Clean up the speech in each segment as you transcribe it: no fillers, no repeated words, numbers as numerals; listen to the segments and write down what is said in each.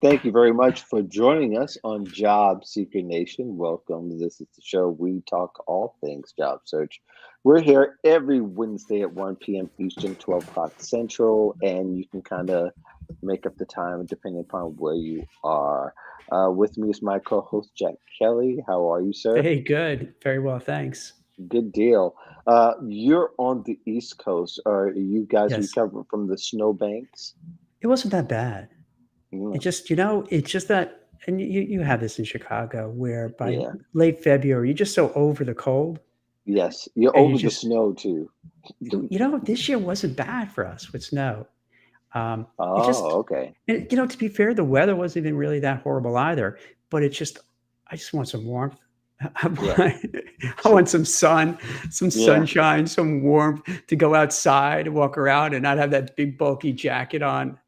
Thank you very much for joining us on Job Seeker Nation. Welcome. This is the show we talk all things job search. We're here every Wednesday at 1 p.m. Eastern, 12 o'clock Central, and you can kind of make up the time depending upon where you are. With me is my co host, Jack Kelly. How are you, sir? Hey, good. Very well, thanks. Good deal. You're on the East Coast. Are you guys Yes, recovering from the snowbanks? it wasn't that bad. Mm, It's just that, and you have this in Chicago, where by yeah. late February, you're just so over the cold, Yes. You're and you over the just, snow too. this year wasn't bad for us with snow. It just, Oh, okay. and to be fair, the weather wasn't even really that horrible either. But I just want some warmth. I Yeah. want, I So, want some yeah, sunshine, some warmth to go outside and walk around and not have that big bulky jacket on.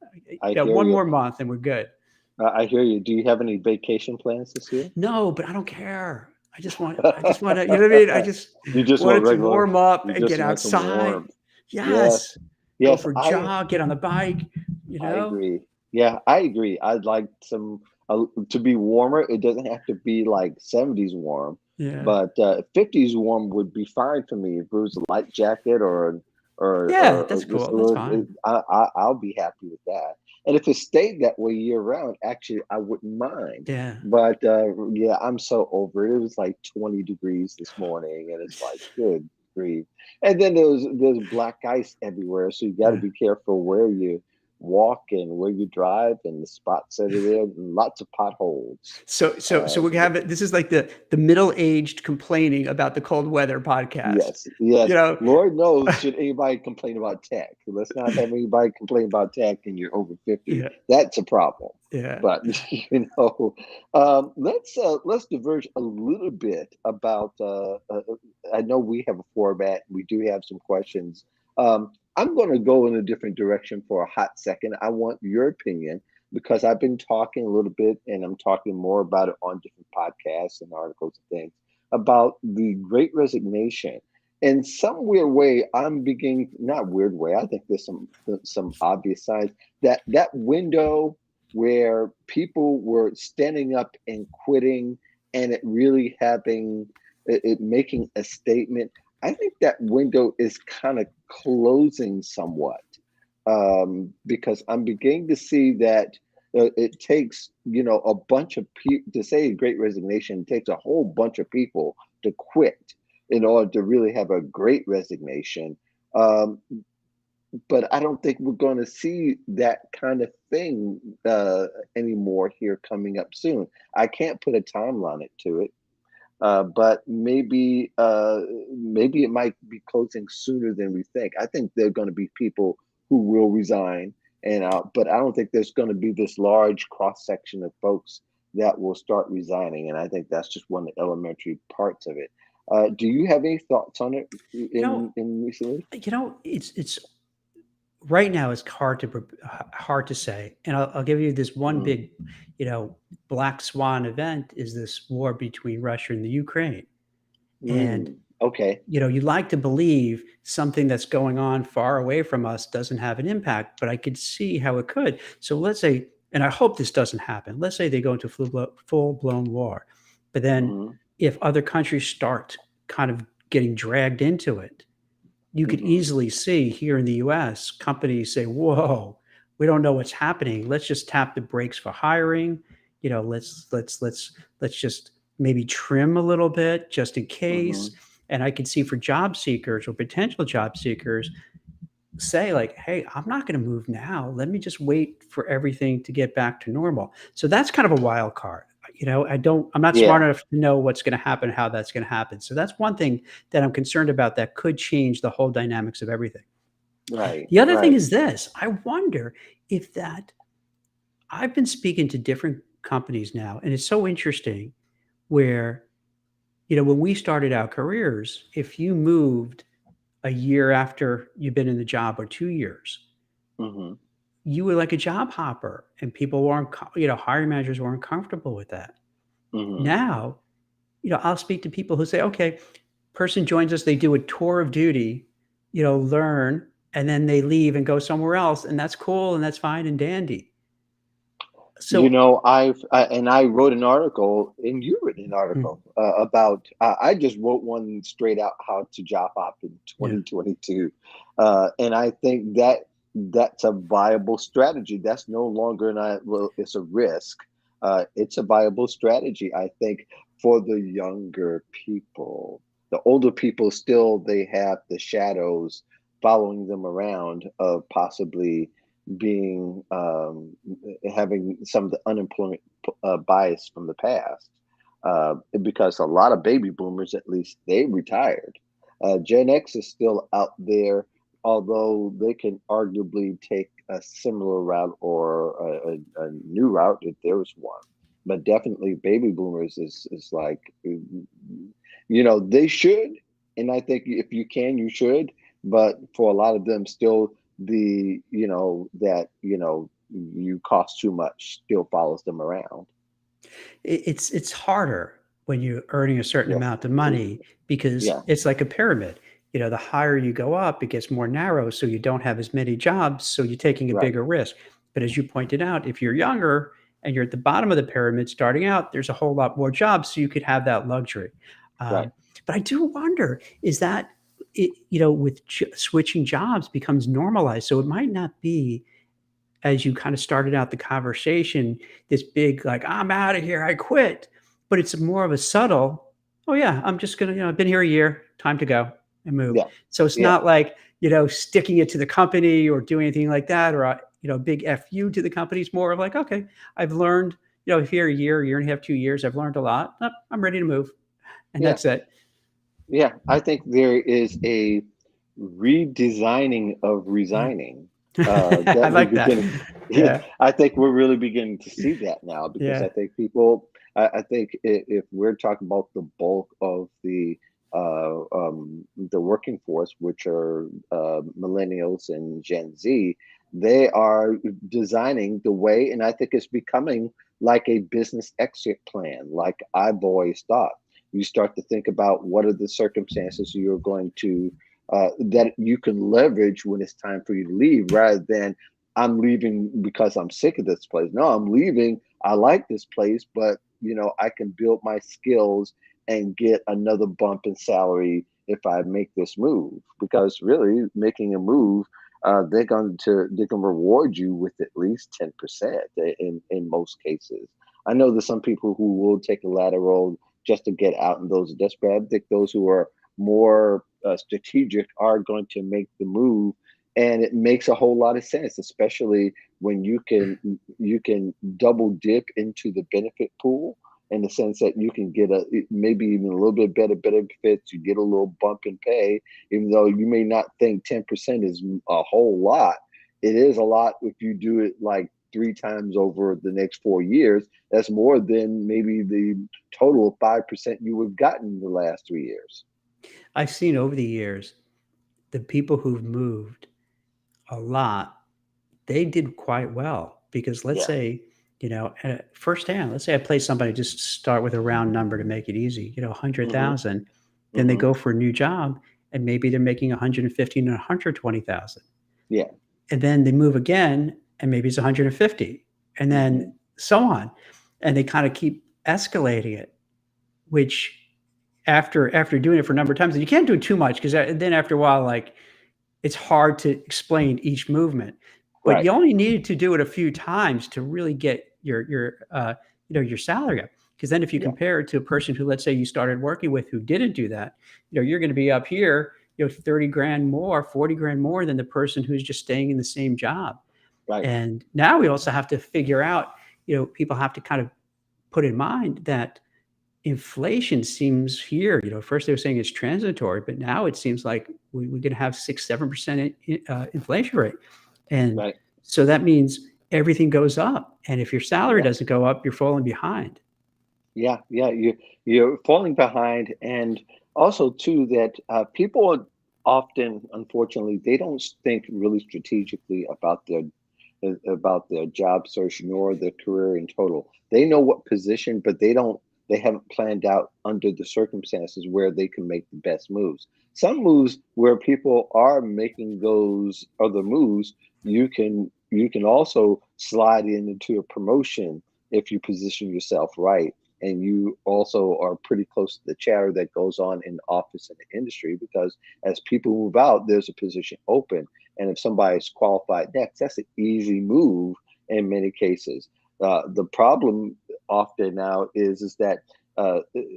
I Yeah, hear one you. more month and we're good. I hear you. Do you have any vacation plans this year? No, but I don't care. I just want to, you know what I mean? I just You just want want it to regular, warm up you and just get want some outside. warmth. Yes. Yes. Go Yes, for a jog, get on the bike, you I know? agree. Yeah, I agree. I'd like some to be warmer. It doesn't have to be like 70s warm, Yeah. but 50s warm would be fine for me. If it was a light jacket Yeah, or that's just cool. a That's little, fine. I'll be happy with that. And if it stayed that way year round, actually, I wouldn't mind. Yeah. But yeah, I'm so over it. It was like 20 degrees this morning, and it's like, good grief. And then there's black ice everywhere, so you got to Yeah. be careful where you walk and where you drive and the spots that are there. And lots of potholes. So we So, have it. This is like the middle-aged complaining about the cold weather podcast. yes, yes. You know, Lord knows, should anybody complain about tech? Let's not have anybody complain about tech and you're over 50. yeah, That's a problem. yeah. But let's diverge a little bit about. I know we have a format. We do have some questions. I'm going to go in a different direction for a hot second. I want your opinion because I've been talking a little bit, and I'm talking more about it on different podcasts and articles and things about the Great Resignation. In some weird way, I'm beginning, not weird way. I think there's some obvious signs that that window where people were standing up and quitting and it really having it making a statement. I think that window is kind of closing somewhat, because I'm beginning to see that it takes, a bunch of people to say great resignation. It takes a whole bunch of people to quit in order to really have a great resignation. Um, but I don't think we're going to see that kind of thing anymore here coming up soon. I can't put a timeline to it, but maybe it might be closing sooner than we think. I think there are going to be people who will resign, and but I don't think there's going to be this large cross section of folks that will start resigning, and I think that's just one of the elementary parts of it. Do you have any thoughts on it You know, in recently? it's right now it's hard to say, and I'll give you this one Mm, big, you know, black swan event is this war between Russia and the Ukraine, and okay. you like to believe something that's going on far away from us doesn't have an impact, but I could see how it could. So let's say, and I hope this doesn't happen. Let's say they go into full blown war, but then Hmm. if other countries start kind of getting dragged into it, you could Hmm. easily see here in the US, companies say, whoa, we don't know what's happening. Let's just tap the brakes for hiring. Let's just maybe trim a little bit just in case. Hmm. And I could see for job seekers or potential job seekers say like, hey, I'm not going to move now. Let me just wait for everything to get back to normal. So that's kind of a wild card. I'm not smart Yeah. enough to know what's going to happen, how that's going to happen. So that's one thing that I'm concerned about that could change the whole dynamics of everything. Right. The other thing Right. is this. I wonder if that I've been speaking to different companies now, and it's so interesting where, when we started our careers, if you moved a year after you've been in the job or 2 years, Hmm. you were like a job hopper and people weren't, hiring managers weren't comfortable with that. Hmm. Now, I'll speak to people who say, okay, person joins us, they do a tour of duty, learn, and then they leave and go somewhere else. And that's cool and that's fine and dandy. So, And I wrote an article, and you wrote an mm, article about. I just wrote one straight out how to job hop in yeah, 2022, and I think that that's a viable strategy. That's no longer well, it's a risk. It's a viable strategy. I think for the younger people, the older people still they have the shadows following them around of possibly being having some of the unemployment bias from the past, because a lot of baby boomers, at least, they retired. Gen X is still out there, although they can arguably take a similar route or a new route if there was one. But definitely, baby boomers is like, they should, and I think if you can, you should. But for a lot of them, still you cost too much still follows them around. it's harder when you're earning a certain Yes. amount of money because Yeah. it's like a pyramid. The higher you go up, it gets more narrow, so you don't have as many jobs, so you're taking a Right. bigger risk. But as you pointed out, if you're younger and you're at the bottom of the pyramid starting out, there's a whole lot more jobs, so you could have that luxury. Right. But I do wonder, is that with switching jobs becomes normalized, so it might not be, as you kind of started out the conversation, this big, like, I'm out of here, I quit. But it's more of a subtle, oh yeah, I'm just gonna, I've been here a year, time to go and move. Yeah. So it's Yeah. not like, sticking it to the company or doing anything like that, or big FU to the company. It's more of like, okay, I've learned, here a year and a half, 2 years, I've learned a lot. I'm ready to move. And Yeah. that's it. Yeah. I think there is a redesigning of Yeah. resigning I that we're like that. beginning. Yeah, Yeah. I think we're really beginning to see that now, because Yeah. I think people. I think if we're talking about the bulk of the working force, which are millennials and Gen Z, they are designing the way, and I think it's becoming like a business exit plan, like I've always thought. You start to think about what are the circumstances you're going to that you can leverage when it's time for you to leave, rather than I'm leaving because I'm sick of this place. No, I'm leaving. I like this place, but I can build my skills and get another bump in salary if I make this move. Because really, making a move, they can reward you with at least 10% in most cases. I know there's some people who will take a lateral just to get out, and those are desperate. I think those who are more strategic are going to make the move, and it makes a whole lot of sense, especially when you can double dip into the benefit pool, in the sense that you can get maybe even a little bit better benefits. You get a little bump in pay, even though you may not think 10% is a whole lot. It is a lot if you do it like three times over the next 4 years. That's more than maybe the total of 5% you would have gotten in the last 3 years. I've seen over the years the people who've moved a lot, they did quite well because let's Yeah. say, firsthand, let's say I play somebody, just start with a round number to make it easy, Hmm. 100,000, then they Hmm. go for a new job and maybe they're making 115 and 120,000. Yeah. And then they move again and maybe it's 150 and then Hmm. so on. And they kind of keep escalating it, which after doing it for a number of times, and you can't do it too much because then after a while, like it's hard to explain each movement, but Right. you only needed to do it a few times to really get your salary up. Because then if you Yeah. compare it to a person who, let's say, you started working with who didn't do that, you're going to be up here, 30 grand more, 40 grand more than the person who's just staying in the same job. Right. And now we also have to figure out, people have to kind of put in mind that inflation seems here, first they were saying it's transitory, but now it seems like we're going to have 6, 7% inflation rate. And Right. so that means everything goes up. And if your salary Yeah. doesn't go up, you're falling behind. Yeah. Yeah. You're falling behind, and also too that people are often, unfortunately, they don't think really strategically about their job search nor their career in total. They know what position, but they haven't planned out under the circumstances where they can make the best moves. Some moves where people are making those other moves, you can you can also slide into a promotion if you position yourself right, and you also are pretty close to the chatter that goes on in the office and the industry, because as people move out, there's a position open, and if somebody's qualified next, that's an easy move in many cases. The problem often now is that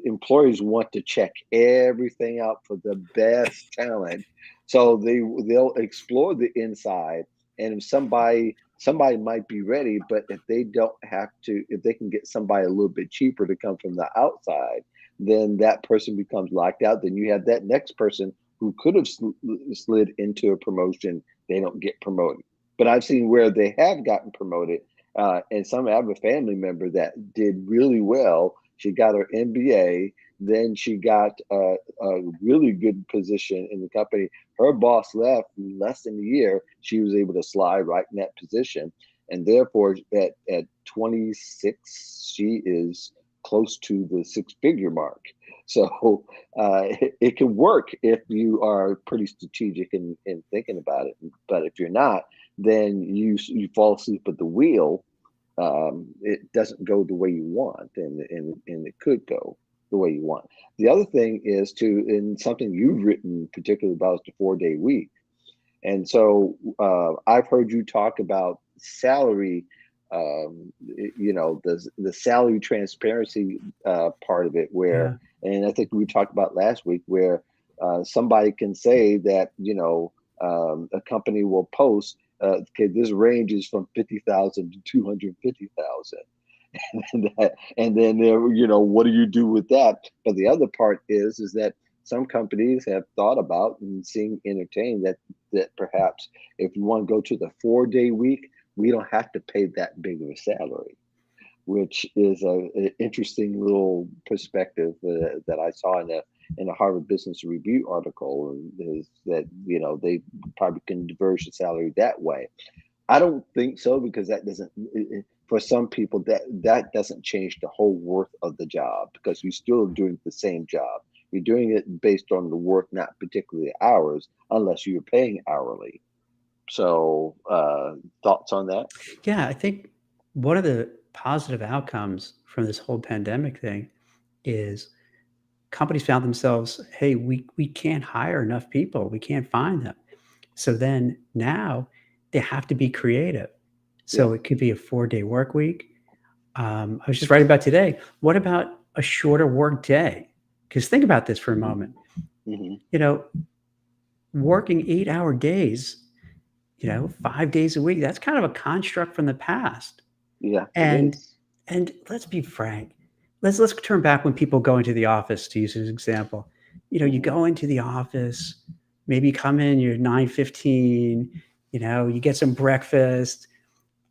employers want to check everything out for the best talent, so they'll explore the inside. And if somebody might be ready, but if they don't have to, if they can get somebody a little bit cheaper to come from the outside, then that person becomes locked out. Then you have that next person who could have slid into a promotion, they don't get promoted. But I've seen where they have gotten promoted, and some, I have a family member that did really well. She got her MBA, then she got a really good position in the company. Her boss left in less than a year. She was able to slide right in that position. And therefore, at 26, she is close to the six-figure mark. So it can work if you are pretty strategic in thinking about it. But if you're not, then you fall asleep at the wheel. It doesn't go the way you want, and it could go the way you want. The other thing is to, and something you've written particularly about, is the 4-day week. And so I've heard you talk about salary, the salary transparency part of it, where, Yeah. and I think we talked about last week, where somebody can say that, a company will post, okay, this ranges from 50,000 to 250,000. And then there, what do you do with that? But the other part is that some companies have thought about and seeing entertained that perhaps if you want to go to the 4-day week, we don't have to pay that big of a salary, which is an interesting little perspective that I saw in a Harvard Business Review article, and is that they probably can diverge the salary that way. I don't think so, because that doesn't, for some people, that doesn't change the whole worth of the job, because you're still doing the same job. You're doing it based on the work, not particularly hours, unless you're paying hourly. So, thoughts on that? Yeah, I think one of the positive outcomes from this whole pandemic thing is companies found themselves, hey, we can't hire enough people. We can't find them. So then now they have to be creative. Yeah. So it could be a 4-day work week. I was just writing about today. What about a shorter work day? Because think about this for a Hmm. moment. Hmm. You know, working 8-hour days, 5 days a week, that's kind of a construct from the past. Yeah, it And is. and let's be frank. Let's turn back when people go into the office, to use as an example. You Hmm. go into the office, maybe you come in, you're 9:15, you get some breakfast,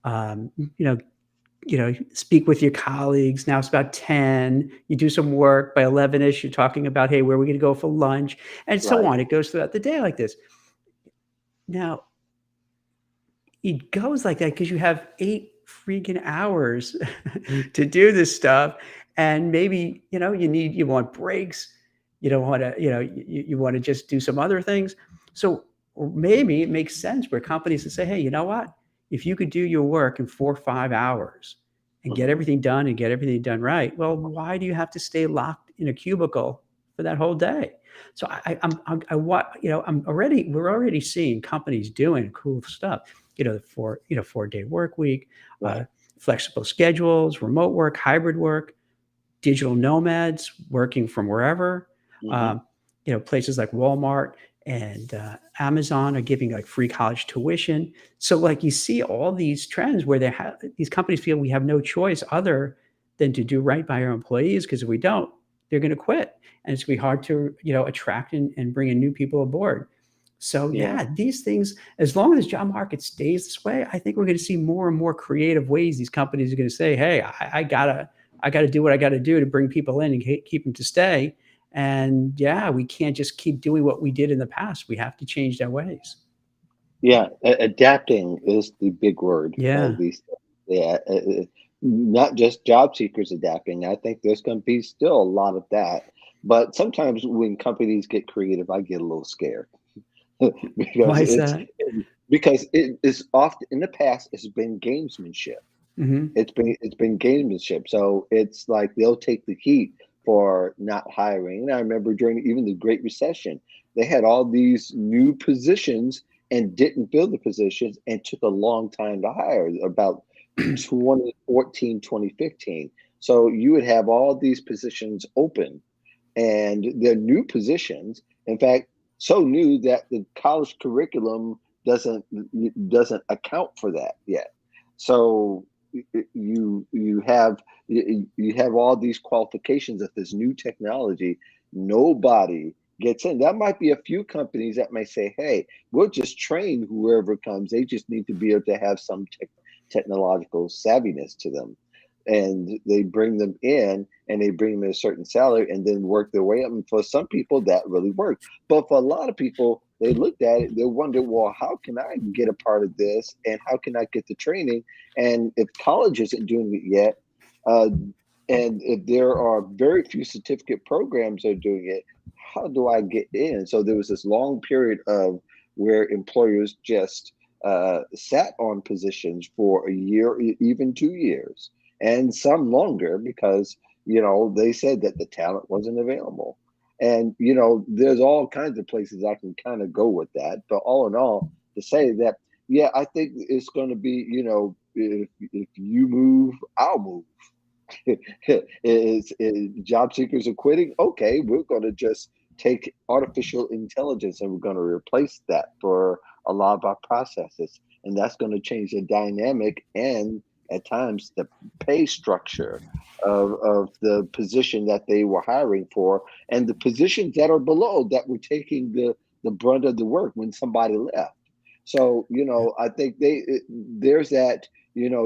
um, you know, speak with your colleagues. Now it's about 10. You do some work by 11ish. You're talking about, hey, where are we going to go for lunch, and so Right. on. It goes throughout the day like this. Now it goes like that because you have 8 freaking hours to do this stuff, and maybe you want breaks. You don't want to, you want to just do some other things. So, or maybe it makes sense where companies can say, hey, you know what, if you could do your work in 4 or 5 hours and get Hmm. everything done and get everything done right, well, why do you have to stay locked in a cubicle for that whole day? So we're already seeing companies doing cool stuff. The 4-day work week, uh, Right. flexible schedules, remote work, hybrid work, digital nomads working from wherever. Hmm. Um, Places like Walmart and Amazon are giving like free college tuition. So like you see all these trends where these companies feel we have no choice other than to do right by our employees, because if we don't, they're going to quit, and it's going to be hard to attract and bring in new people aboard. So Yeah. yeah, these things, as long as the job market stays this way, I think we're going to see more and more creative ways these companies are going to say, "Hey, I gotta do what I got to do to bring people in and keep them to stay." And yeah, we can't just keep doing what we did in the past. We have to change our ways. Yeah, adapting is the big word Yeah. these days. Yeah, not just job seekers adapting. I think there's going to be still a lot of that. But sometimes when companies get creative, I get a little scared. Why because is that? because it is often in the past it's been gamesmanship. Hmm. It's been gamesmanship. So it's like they'll take the heat for not hiring. And I remember during even the Great Recession, they had all these new positions and didn't fill the positions and took a long time to hire, about 2014, 2015. So you would have all these positions open, and they're new positions. In fact, so new that the college curriculum doesn't doesn't account for that yet. So you have all these qualifications of this new technology. Nobody gets in. That might be a few companies that may say, "Hey, we'll just train whoever comes. They just need to be able to have some technological savviness to them." And they bring them in and they bring them at a certain salary and then work their way up. And for some people, that really worked. But for a lot of people, they looked at it, they wondered, well, how can I get a part of this? And how can I get the training? And if college isn't doing it yet, uh, and if there are very few certificate programs that are doing it, how do I get in? So there was this long period of where employers just sat on positions for a year, even 2 years, and some longer because they said that the talent wasn't available. And there's all kinds of places I can kind of go with that, but all in all, to say that, yeah, I think it's going to be, if you move, I'll move. Job seekers are quitting. Okay, we're going to just take artificial intelligence and we're going to replace that for a lot of our processes, and that's going to change the dynamic and at times the pay structure of the position that they were hiring for, and the positions that are below that were taking the brunt of the work when somebody left. So I think there's that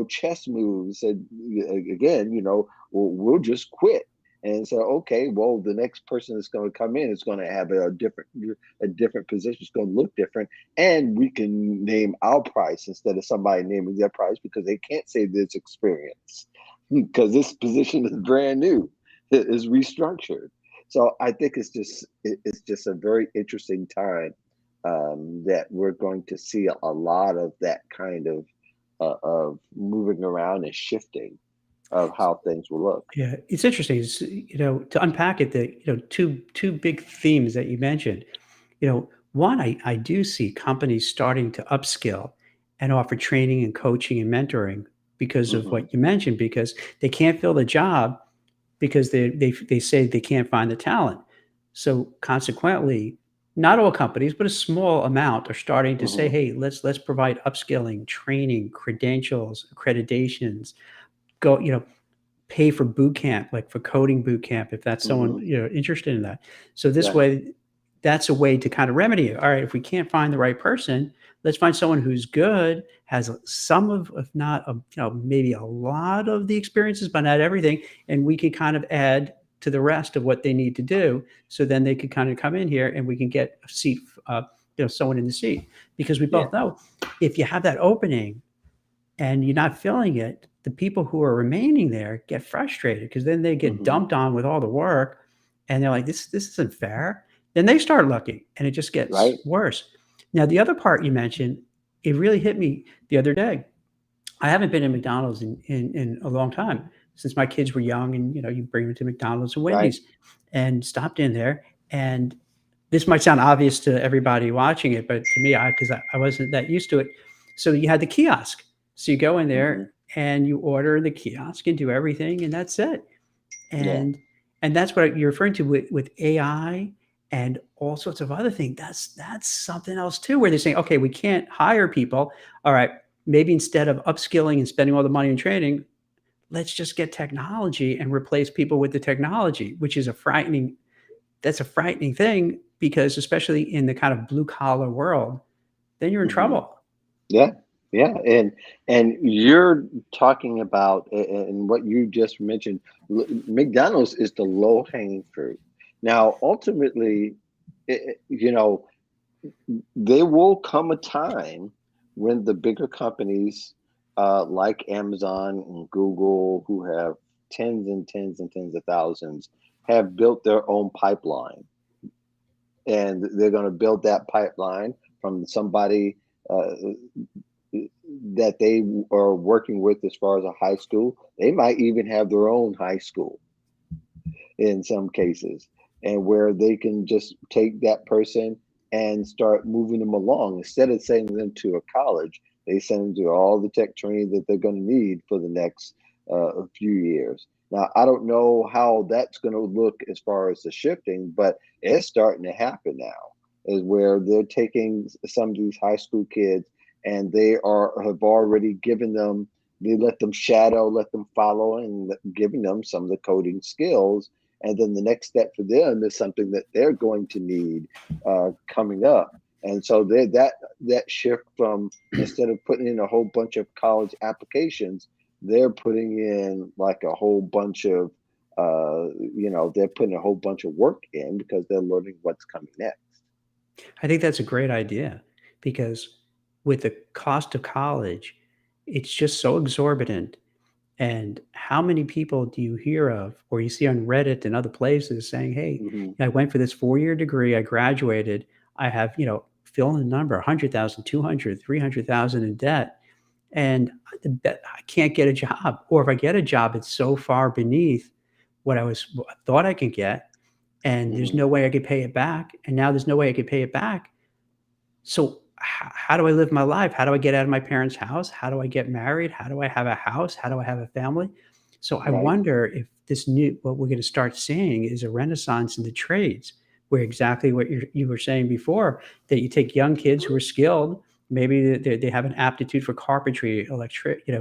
chess moves, and again, we'll just quit and say, okay, well, the next person that's going to come in is going to have a different position. It's going to look different, and we can name our price instead of somebody naming their price because they can't say this experience because this position is brand new, it is restructured. So I think it's just a very interesting time, that we're going to see a lot of that kind of moving around and shifting of how things will look. Yeah, it's interesting. To unpack it, two big themes that you mentioned. One, I do see companies starting to upskill and offer training and coaching and mentoring because of Hmm. what you mentioned, because they can't fill the job because they say they can't find the talent. So consequently, not all companies, but a small amount are starting to say, Hmm. hey, let's provide upskilling, training, credentials, accreditations, go, pay for boot camp, like for coding boot camp, if that's someone Hmm. interested in that. So this Yeah. way, that's a way to kind of remedy it. All right, if we can't find the right person, let's find someone who's good, has some of, if not, maybe a lot of the experiences, but not everything, and we can kind of add to the rest of what they need to do. So then they can kind of come in here, and we can get a seat, someone in the seat, because we Yeah. both know if you have that opening and you're not filling it, the people who are remaining there get frustrated because then they get Hmm. dumped on with all the work, and they're like, "This isn't fair." Then they start looking, and it just gets Right. worse. Now, the other part you mentioned, it really hit me the other day. I haven't been in McDonald's in a long time since my kids were young, and you bring them to McDonald's and Right. Wendy's, and stopped in there. And this might sound obvious to everybody watching it, but to me, because I wasn't that used to it. So you had the kiosk. So you go in there Hmm. and you order in the kiosk and do everything, and that's it. Yeah. And that's what you're referring to with AI and all sorts of other things. That's something else too, where they're saying, okay, we can't hire people. All right, maybe instead of upskilling and spending all the money in training, let's just get technology and replace people with the technology, which is a frightening. That's a frightening thing because especially in the kind of blue collar world, then you're in Hmm. trouble. Yeah. Yeah. And you're talking about, and what you just mentioned, McDonald's is the low hanging fruit. Now, ultimately, you know, there will come a time when the bigger companies, like Amazon and Google, who have tens and tens and tens of thousands, have built their own pipeline, and they're going to build that pipeline from somebody. uh, that they are working with as far as a high school. They might even have their own high school in some cases, and where they can just take that person and start moving them along instead of sending them to a college. They send them to all the tech training that they're going to need for the next few years. Now, I don't know how that's going to look as far as the shifting, but it's starting to happen now. Is where they're taking some of these high school kids and they are have already given them, they let them shadow, let them follow, and giving them some of the coding skills, and then the next step for them is something that they're going to need coming up. And so that shift from, instead of putting in a whole bunch of college applications, they're putting in like a whole bunch of they're putting a whole bunch of work in because they're learning what's coming next. I think that's a great idea because with the cost of college, it's just so exorbitant. And how many people do you hear of or you see on Reddit and other places saying, hey, Hmm. I went for this 4 year degree, I graduated, I have, fill in the number 100,000, 200, 300,000 in debt. And I can't get a job. Or if I get a job, it's so far beneath what I thought I could get. And there's Hmm. no way I could pay it back. And now there's no way I could pay it back. So how do I live my life? How do I get out of my parents' house? How do I get married? How do I have a house? How do I have a family? So I Right. wonder if this new what we're going to start seeing is a renaissance in the trades, where exactly what you were saying before, that you take young kids who are skilled, maybe they have an aptitude for carpentry,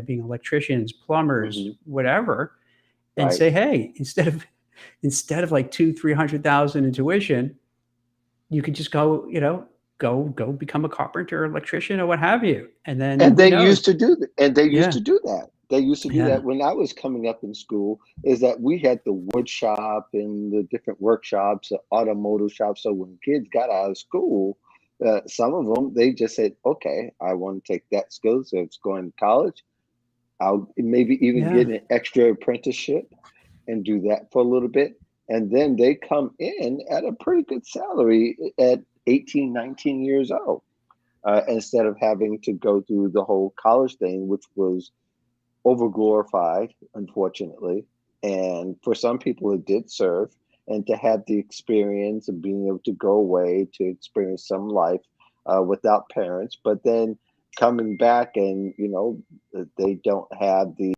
being electricians, plumbers, Hmm. whatever, and Right. say, hey, instead of like 300,000 in tuition, you could just go become a carpenter, electrician, or what have you, and then And who they knows? used to do that. And they used Yeah, to do that. They used to do yeah, that when I was coming up in school. Is that we had the wood shop and the different workshops, the automotive shops. So when kids got out of school, some of them they just said, "Okay, I want to take that skill. So it's going to college. I'll maybe even yeah. get an extra apprenticeship and do that for a little bit." And then they come in at a pretty good salary at 18, 19 years old, instead of having to go through the whole college thing, which was overglorified, unfortunately. And for some people, it did serve. And to have the experience of being able to go away to experience some life without parents, but then coming back and, they don't have the,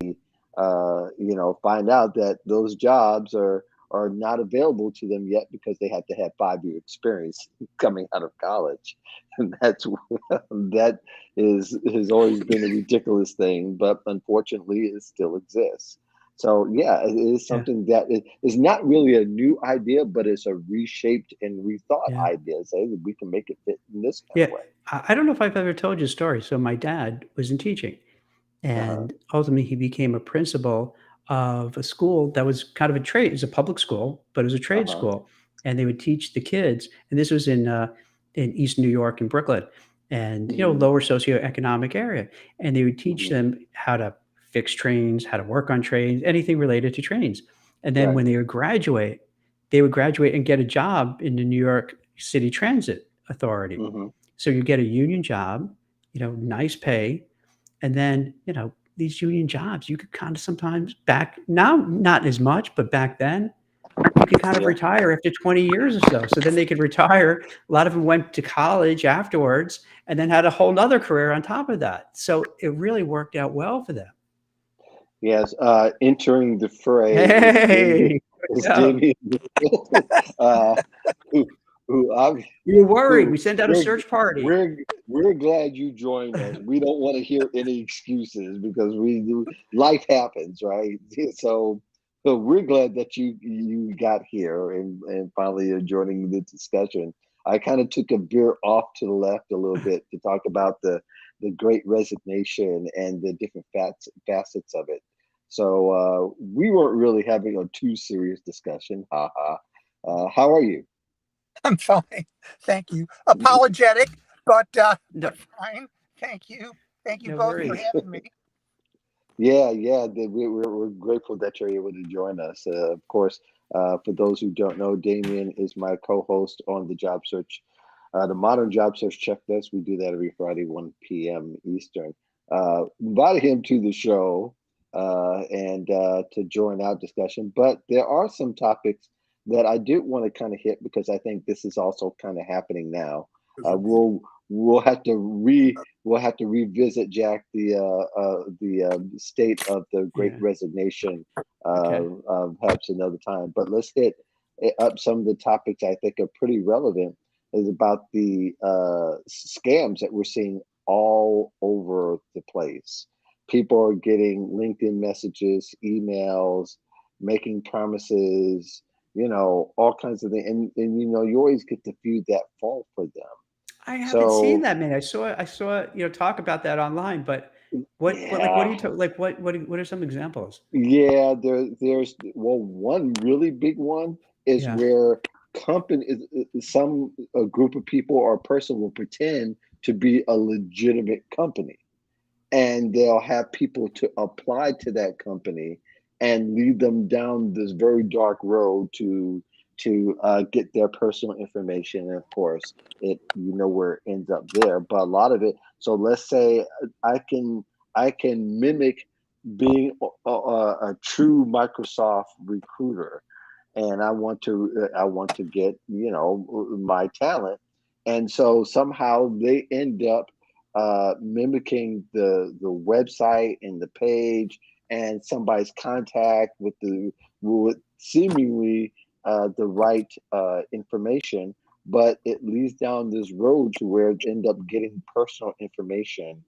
find out that those jobs are not available to them yet because they have to have 5 year experience coming out of college. And that is has always been a ridiculous thing, but unfortunately, it still exists. So yeah, it is Yeah, something that is not really a new idea, but it's a reshaped and rethought yeah, idea. Say that we can make it fit in this kind yeah. of way. I don't know if I've ever told you a story. So my dad was in teaching, Uh-huh. and ultimately he became a principal of a school that was kind of a trade. It was a public school, but it was a trade Uh-huh. school, and they would teach the kids. And this was in East New York in Brooklyn, and Hmm. lower socioeconomic area. And they would teach Hmm. them how to fix trains, how to work on trains, anything related to trains. And then Right. when they would graduate and get a job in the New York City Transit Authority. Hmm. So you get a union job, nice pay, and then, these union jobs, you could kind of sometimes back now, not as much, but back then, you could kind of Yeah. retire after 20 years or so. So then they could retire. A lot of them went to college afterwards and then had a whole nother career on top of that. So it really worked out well for them. Yes. Entering the fray is Damian. Hey, Is yeah. Damian, uh, who You were worried. who We sent out a we're search party. we're glad you joined us. We don't want to hear any excuses because we do, life happens, right? So we're glad that you got here and finally are joining the discussion. I kind of took a veer off to the left a little bit to talk about the great resignation and the different facets of it. So we weren't really having a too serious discussion. Ha ha. How are you? I'm fine. Thank you. Apologetic, No, but fine. Thank you. Thank you no both for worries. having me. Yeah, yeah, we're grateful that you're able to join us. Of course, for those who don't know, Damien is my co-host on the Job Search The Modern Job Search Checklist. We do that every Friday, 1 p.m. Eastern. Invited him to the show and to join our discussion. But there are some topics that I did want to kind of hit because I think this is also kind of happening now. We'll have to revisit, Jack, the state of the Great Yeah. Resignation Okay. perhaps another time. But let's hit up some of the topics I think are pretty relevant. Is about the scams that we're seeing all over the place. People are getting LinkedIn messages, emails, making promises, all kinds of things. And you always get to view that fall for them. I haven't seen So that, man. I saw, talk about that online, but what are yeah, you what are some examples? yeah, there's well, one really big one is Yeah. where some a group of people or a person will pretend to be a legitimate company, and they'll have people to apply to that company and lead them down this very dark road to get their personal information. And of course, where it ends up there. But a lot of it. So let's say I can I can mimic being a true Microsoft recruiter, and I want to get my talent, and so somehow they end up mimicking the website and the page and somebody's contact with seemingly the right information, but it leads down this road to where it end up getting personal information,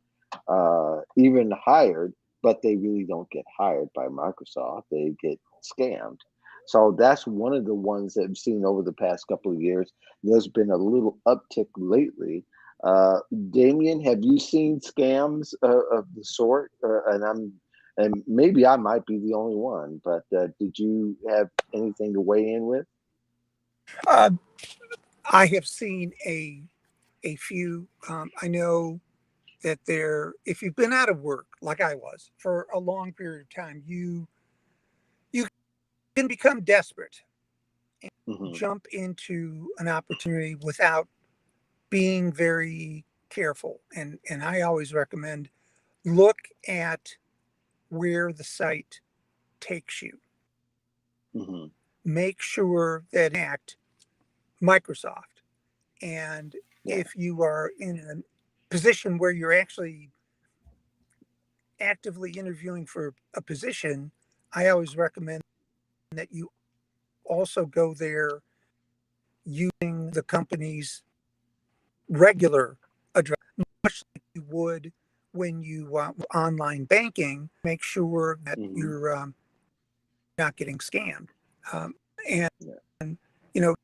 even hired, but they really don't get hired by Microsoft. They get scammed. So that's one of the ones that I've seen over the past couple of years. There's been a little uptick lately. Uh, Damian, have you seen scams of the sort? And maybe I might be the only one, but did you have anything to weigh in with? Uh, I have seen a few. I know that if you've been out of work like I was for a long period of time, you can become desperate and Hmm. jump into an opportunity without being very careful. And I always recommend look at where the site takes you. Hmm. Make sure that act Microsoft. And Yeah. if you are in a position where you're actually actively interviewing for a position, I always recommend that you also go there using the company's regular address, much like you would when you online banking. Make sure that Hmm. you're not getting scammed. Um, and Yeah. you know,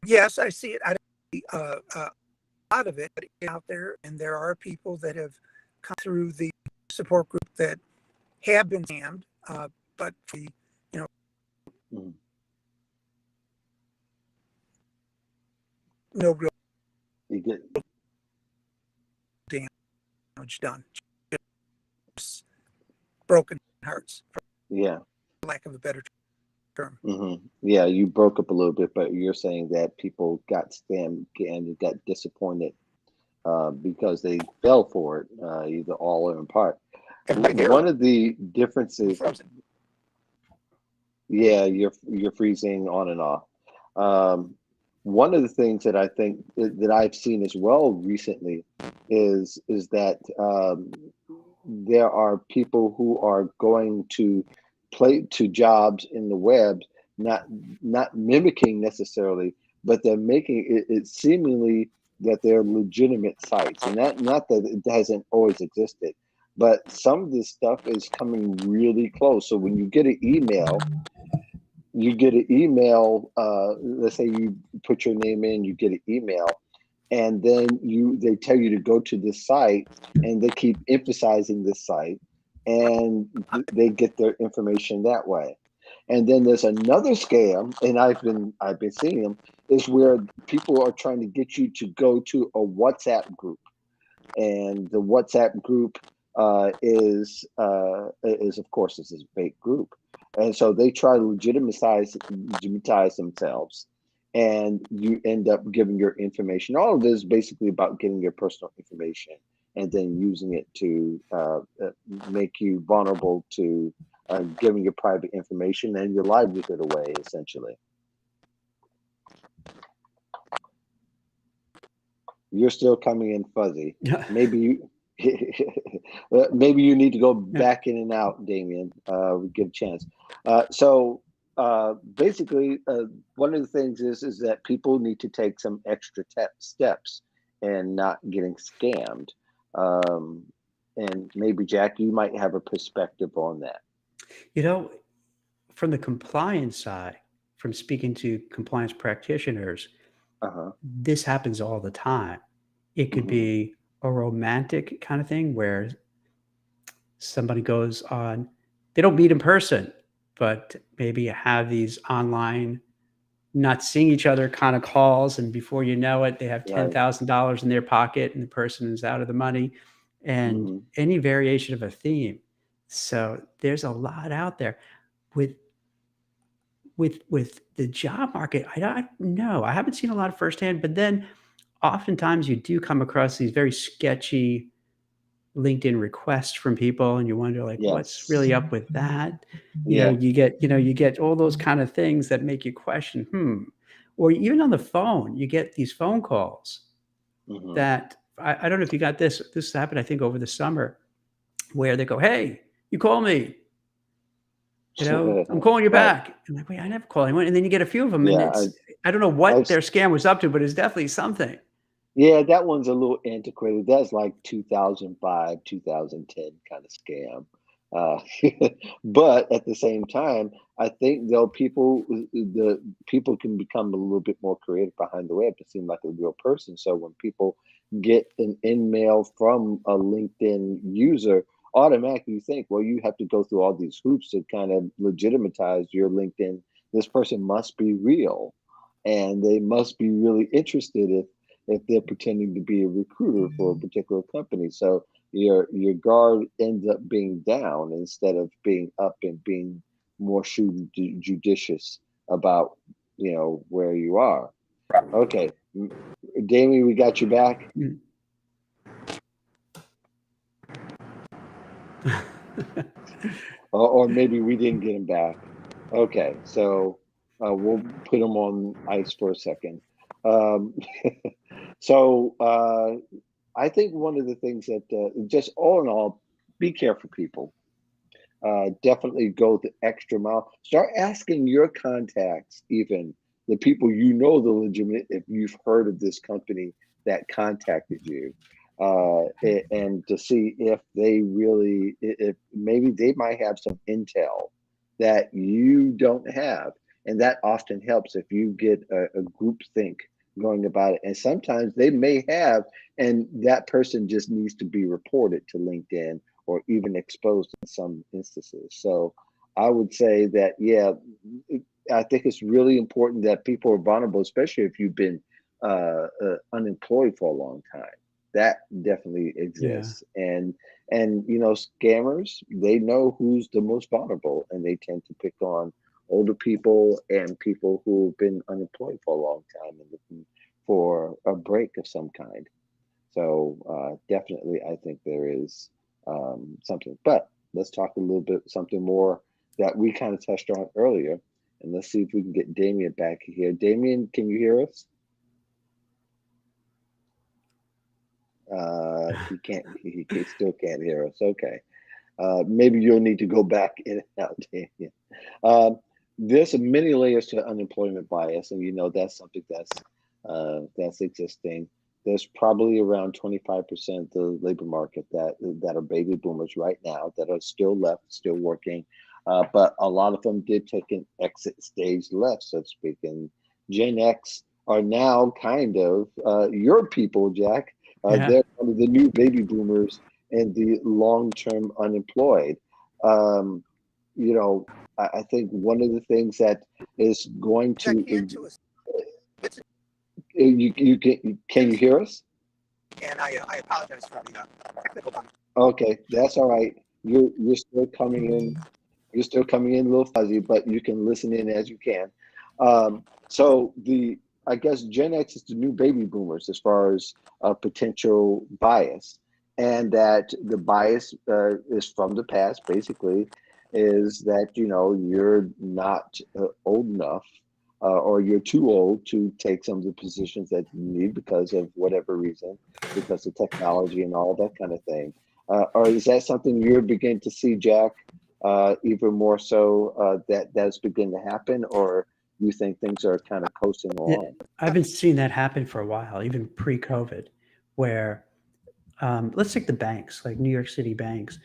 yes, I see it. I don't see a lot of it out there, and there are people that have come through the support group that have been scammed, but you know, Hmm. no real You get damage done, just broken hearts, for yeah. lack of a better term. Yeah, you broke up a little bit, but you're saying that people got scammed and got disappointed because they fell for it, either all or in part. And right there, One of the differences, frozen. yeah, you're freezing on and off. Um, One of the things that I think that I've seen as well recently is that there are people who are going to play to jobs in the web, not not mimicking necessarily, but they're making it seemingly that they're legitimate sites, and that not that it hasn't always existed, but some of this stuff is coming really close. So when you get an email. Let's say you put your name in, you get an email, and then they tell you to go to this site, and they keep emphasizing this site, and they get their information that way. And then there's another scam, and I've been seeing them, is where people are trying to get you to go to a WhatsApp group, and the WhatsApp group is of course this fake group, and so they try to legitimize themselves, and you end up giving your information. All of this is basically about getting your personal information and then using it to make you vulnerable to giving your private information and your livelihood away, essentially. You're still coming in fuzzy. Maybe you maybe you need to go back in and out, Damian. We give a chance. Basically, one of the things is that people need to take some extra steps and not getting scammed. Um, and maybe Jack, you might have a perspective on that. You know, from the compliance side, from speaking to compliance practitioners, Uh-huh. this happens all the time. It could Hmm. be a romantic kind of thing where somebody goes on, they don't meet in person, but maybe have these online, not seeing each other kind of calls. And before you know it, they have Right. $10,000 in their pocket and the person is out of the money, and Hmm. any variation of a theme. So there's a lot out there with the job market. I don't know. I haven't seen a lot of firsthand, but then oftentimes you do come across these very sketchy LinkedIn requests from people, and you wonder like what's Yes. really up with that. Yeah. You get all those kind of things that make you question, or even on the phone, you get these phone calls Hmm. that I don't know if you got this. This happened, I think, over the summer, where they go, "Hey, you call me. I'm calling you Right. back." I'm like, "Wait, I never call anyone." And then you get a few of them, and Yeah. I don't know I've what their scam was up to, but it's definitely something. Yeah, that one's a little antiquated. That's like 2005, 2010 kind of scam. But at the same time, I think though the people can become a little bit more creative behind the web to seem like a real person. So when people get an in-mail from a LinkedIn user, automatically you think, well, you have to go through all these hoops to kind of legitimize your LinkedIn. This person must be real, and they must be really interested if they're pretending to be a recruiter for a particular company. So your guard ends up being down instead of being up and being more judicious about where you are. Okay, Damien, we got you back, Mm. or maybe we didn't get him back. Okay, so we'll put him on ice for a second. Um, so I think one of the things that just all in all, be careful, people. Definitely go the extra mile. Start asking your contacts, even the people the legitimate, if you've heard of this company that contacted you, and to see if they really, if maybe they might have some intel that you don't have, and that often helps if you get a group think going about it. And sometimes they may have, and that person just needs to be reported to LinkedIn or even exposed in some instances. So I would say that, yeah, I think it's really important that people are vulnerable, especially if you've been unemployed for a long time. That definitely Yeah. exists, and scammers, they know who's the most vulnerable, and they tend to pick on older people and people who've been unemployed for a long time and looking for a break of some kind. So definitely, I think there is something. But let's talk a little bit something more that we kind of touched on earlier, and let's see if we can get Damien back here. Damien, can you hear us? He can't. He still can't hear us. Okay. Maybe you'll need to go back in and out, Damien. Um, there's many layers to unemployment bias, and that's something that's existing. There's probably around 25% of the labor market that are baby boomers right now that are still left, still working, but a lot of them did take an exit stage left, so to speak. And Gen X are now kind of your people, Jack. Yeah. They're one of the new baby boomers and the long-term unemployed. Um, you know, I think one of the things that is going Check to into us. It's you can you hear us? and I apologize for the technical problem. Okay, that's all right. You're still coming in. You're still coming in a little fuzzy, but you can listen in as you can. Um, So I guess Gen X is the new baby boomers as far as potential bias, and that the bias is from the past. Basically, is that you're not old enough, or you're too old to take some of the positions that you need because of whatever reason, because of technology and all that kind of thing. Or is that something you're beginning to see, Jack? Even more so that that's beginning to happen, or you think things are kind of coasting Yeah, along? I've been seeing that happen for a while, even pre-COVID, where let's take the banks, like New York City banks.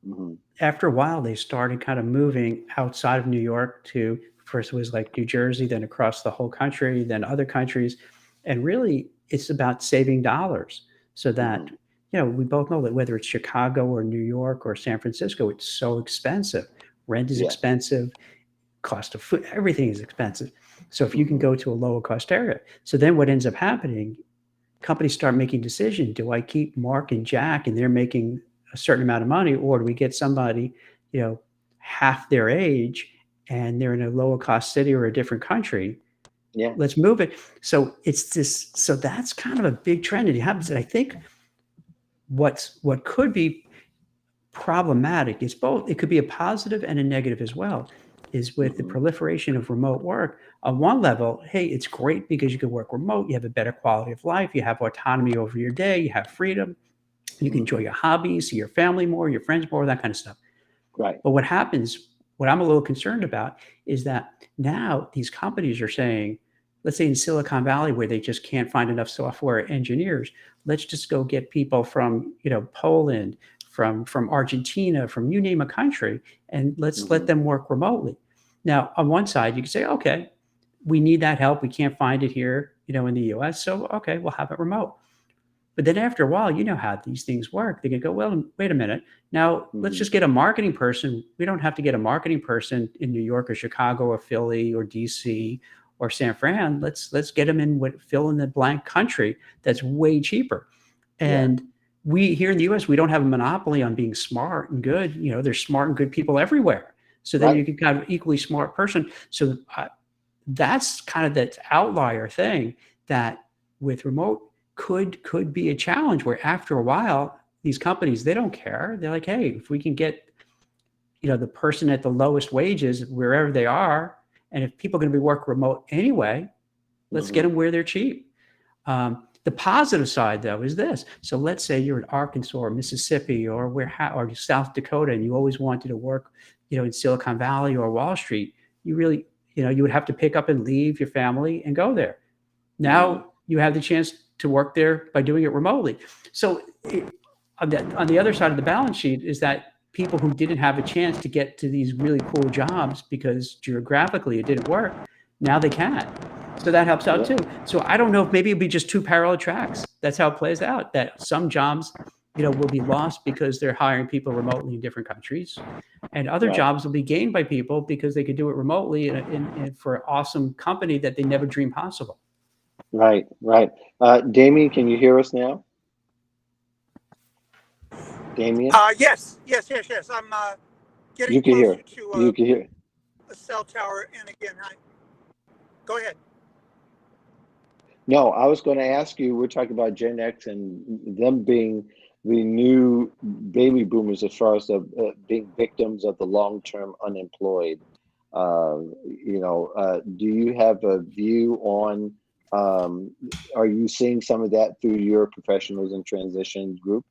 Hmm. After a while, they started kind of moving outside of New York to first it was like New Jersey, then across the whole country, then other countries. And really, it's about saving dollars so that, Hmm. we both know that whether it's Chicago or New York or San Francisco, it's so expensive. Rent is Yes. expensive, cost of food, everything is expensive. So if you can Hmm. go to a lower cost area, so then what ends up happening, companies start making decisions. Do I keep Mark and Jack and they're making a certain amount of money, or do we get somebody, you know, half their age and they're in a lower cost city or a different country? Yeah. Let's move it. So it's this. So that's kind of a big trend, and it happens. And I think what could be problematic is both. It could be a positive and a negative as well. Is with the Hmm. proliferation of remote work. On one level, hey, it's great because you can work remote. You have a better quality of life. You have autonomy over your day. You have freedom. You can enjoy Hmm. your hobbies, see your family more, your friends more, that kind of stuff. Right. But what happens, what I'm a little concerned about, is that now these companies are saying, let's say in Silicon Valley, where they just can't find enough software engineers, let's just go get people from Poland, from Argentina, from you name a country, and let's let Hmm. them work remotely. Now, on one side, you can say, okay, we need that help. We can't find it here, in the U.S. So okay, we'll have it remote. But then after a while, you know how these things work. They can go, well, wait a minute. Now let's Hmm. just get a marketing person. We don't have to get a marketing person in New York or Chicago or Philly or DC or San Fran. Let's get them in what fill in the blank country that's way cheaper. Yeah. And we here in the US, we don't have a monopoly on being smart and good. There's smart and good people everywhere. So then Right. you can kind of equally smart person. So that's kind of that outlier thing that with remote could be a challenge where after a while these companies they don't care. They're like, hey, if we can get the person at the lowest wages wherever they are, and if people are going to be work remote anyway, let's get Hmm. them where they're cheap. The positive side, though, is this. So let's say you're in Arkansas or Mississippi or South Dakota, and you always wanted to work, in Silicon Valley or Wall Street. You really, you would have to pick up and leave your family and go there. Hmm. Now you have the chance to work there by doing it remotely. So on the other side of the balance sheet is that people who didn't have a chance to get to these really cool jobs because geographically it didn't work, now they can. So that helps out Yeah. too. So I don't know if maybe it'll be just two parallel tracks. That's how it plays out. That some jobs, will be lost because they're hiring people remotely in different countries, and other Right. jobs will be gained by people because they could do it remotely for an awesome company that they never dreamed possible. Right. Right. Damien, can you hear us now? Damien, Yes, yes, yes, yes. I'm getting you can closer hear. to You can hear. a cell tower. And again, go ahead. No, I was going to ask you. We're talking about Gen X and them being the new baby boomers as far as the being victims of the long-term unemployed. Do you have a view on? Um, are you seeing some of that through your professionals in transition group?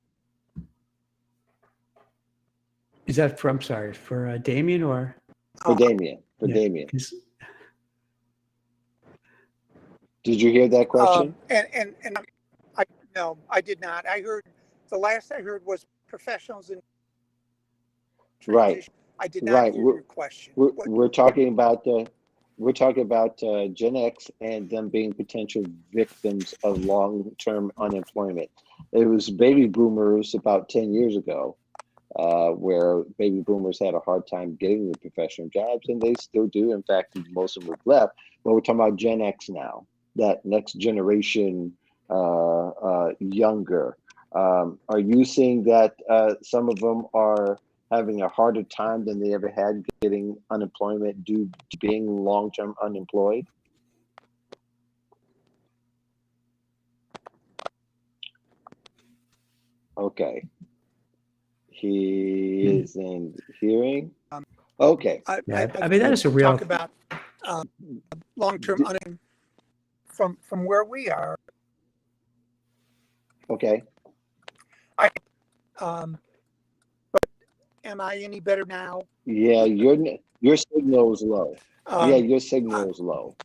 Is that for, I'm sorry, for Damien or? For Uh, Damien, for Yeah. Damien, did you hear that question? and I no, I did not. I heard the last I heard was professionals in Right, transition. I did not right. hear your question. We're, What? we're talking about Gen X and them being potential victims of long-term unemployment. It was baby boomers about 10 years ago, where baby boomers had a hard time getting the professional jobs, and they still do. In fact, most of them have left. But we're talking about Gen X now, that next generation, younger. Are you seeing that some of them are having a harder time than they ever had getting unemployment due to being long-term unemployed? Okay. He Hmm. is in hearing. Um, Okay. Yeah, I I've mean that heard is a talk real. about uh, long-term D- unemployment from where we are. Okay. I but am I any better now? Yeah, your signal is low. Yeah, Um, your uh, signal is low.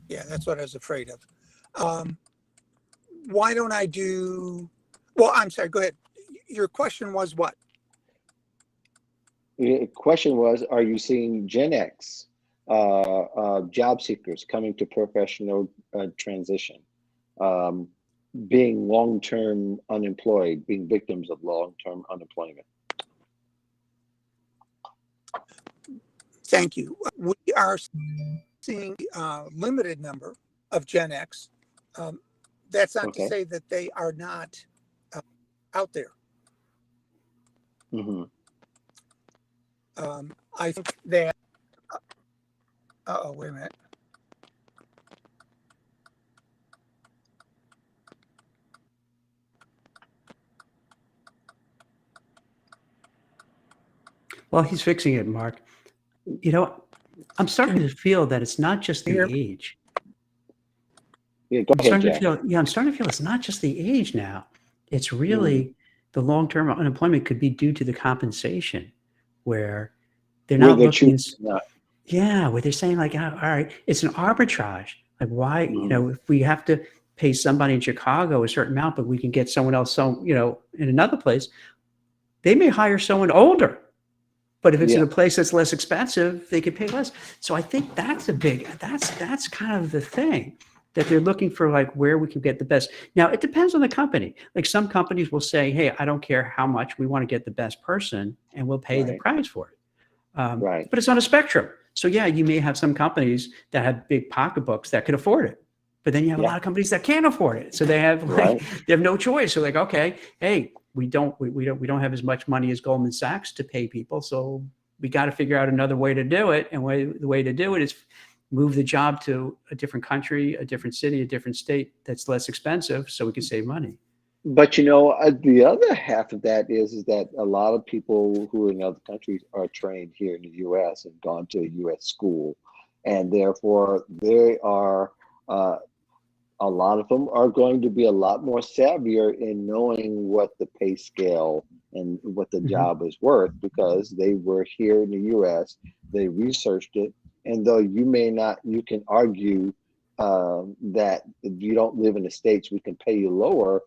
yeah, that's what I was afraid of. Um, why don't I do? Well, I'm sorry. Go ahead. Your question was what? The question was, are you seeing Gen X job seekers coming to professional transition, um, being long-term unemployed, being victims of long-term unemployment? Thank you. We are seeing a limited number of Gen X. Um, that's not to Okay. say that they are not uh, out there. Hmm. I think that. Oh, wait a minute. Well, he's fixing it, Mark. You know, I'm Can starting you to feel that it's not just hear the me? age. Yeah, go I'm ahead, starting to Jack. feel, yeah, I'm starting to feel it's not just the age now. It's Mm, really the long-term unemployment could be due to the compensation, where they're where not they're looking choosing in, not. yeah, where they're saying like, "Oh, all right, it's an arbitrage. Like, why, Mhm. if we have to pay somebody in Chicago a certain amount, but we can get someone else, in another place, they may hire someone older. But if it's in Yeah, a place that's less expensive, they could pay less. So I think that's kind of the thing that they're looking for, like where we can get the best. Now it depends on the company. Like some companies will say, "Hey, I don't care how much, we want to get the best person, and we'll pay the right, price for it." right. But it's on a spectrum. So yeah, you may have some companies that have big pocketbooks that could afford it, but then you have a Yeah, lot of companies that can't afford it. So they have right. they have no choice. So like, okay, hey, we don't have as much money as Goldman Sachs to pay people, so we got to figure out another way to do it. And the way to do it is move the job to a different country, a different city, a different state that's less expensive, so we can save money. But the other half of that is that a lot of people who are in other countries are trained here in the U.S. and gone to a U.S. school, and therefore they are. Uh, a lot of them are going to be a lot more savvier in knowing what the pay scale and what the Mhm. job is worth because they were here in the US, they researched it, and though you may not, you can argue that if you don't live in the States, we can pay you lower,